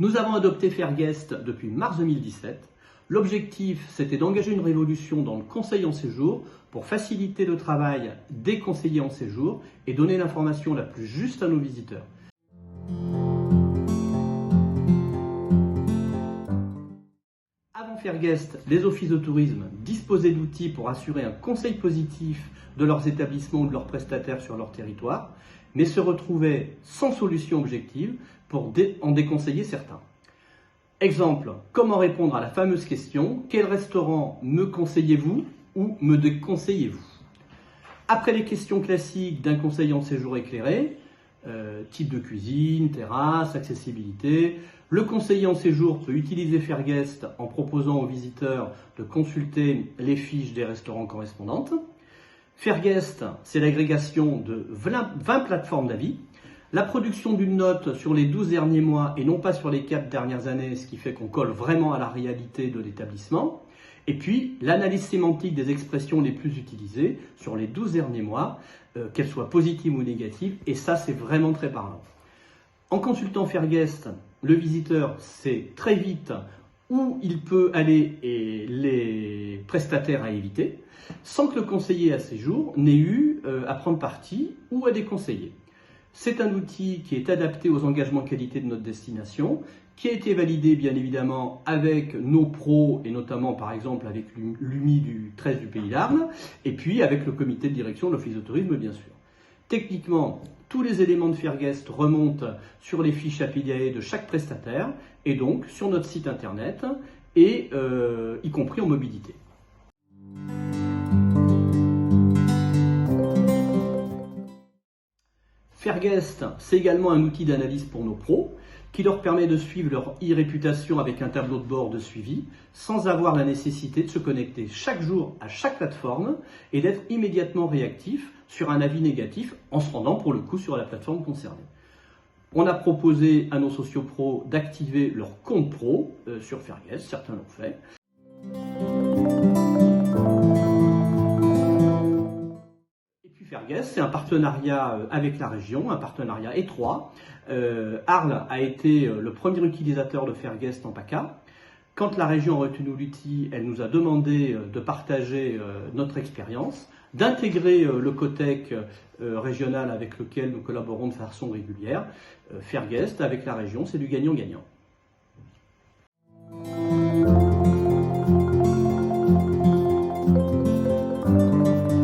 Nous avons adopté Fairguest depuis mars 2017. L'objectif, c'était d'engager une révolution dans le conseil en séjour pour faciliter le travail des conseillers en séjour et donner l'information la plus juste à nos visiteurs. Avant Fairguest, les offices de tourisme disposaient d'outils pour assurer un conseil positif de leurs établissements ou de leurs prestataires sur leur territoire, mais se retrouvaient sans solution objective pour en déconseiller certains. Exemple, comment répondre à la fameuse question « Quel restaurant me conseillez-vous ou me déconseillez-vous » Après les questions classiques d'un conseiller en séjour éclairé, type de cuisine, terrasse, accessibilité, le conseiller en séjour peut utiliser Fairguest en proposant aux visiteurs de consulter les fiches des restaurants correspondantes. Fairguest, c'est l'agrégation de 20 plateformes d'avis. La production d'une note sur les 12 derniers mois et non pas sur les 4 dernières années, ce qui fait qu'on colle vraiment à la réalité de l'établissement. Et puis, l'analyse sémantique des expressions les plus utilisées sur les 12 derniers mois, qu'elles soient positives ou négatives, et ça, c'est vraiment très parlant. En consultant Fairguest, le visiteur sait très vite où il peut aller et les prestataires à éviter, sans que le conseiller à séjour n'ait eu à prendre parti ou à déconseiller. C'est un outil qui est adapté aux engagements qualité de notre destination, qui a été validé bien évidemment avec nos pros et notamment par exemple avec l'UMI du 13 du Pays d'Arles et puis avec le comité de direction de l'Office de tourisme bien sûr. Techniquement, tous les éléments de Fairguest remontent sur les fiches API de chaque prestataire et donc sur notre site internet et y compris en mobilité. Fairguest, c'est également un outil d'analyse pour nos pros qui leur permet de suivre leur e-réputation avec un tableau de bord de suivi sans avoir la nécessité de se connecter chaque jour à chaque plateforme et d'être immédiatement réactif sur un avis négatif en se rendant pour le coup sur la plateforme concernée. On a proposé à nos sociopros d'activer leur compte pro sur Fairguest, certains l'ont fait. Fairguest, c'est un partenariat avec la région, un partenariat étroit. Arles a été le premier utilisateur de Fairguest en PACA. Quand la région a retenu l'outil, elle nous a demandé de partager notre expérience, d'intégrer le COTEC régional avec lequel nous collaborons de façon régulière. Fairguest avec la région, c'est du gagnant-gagnant.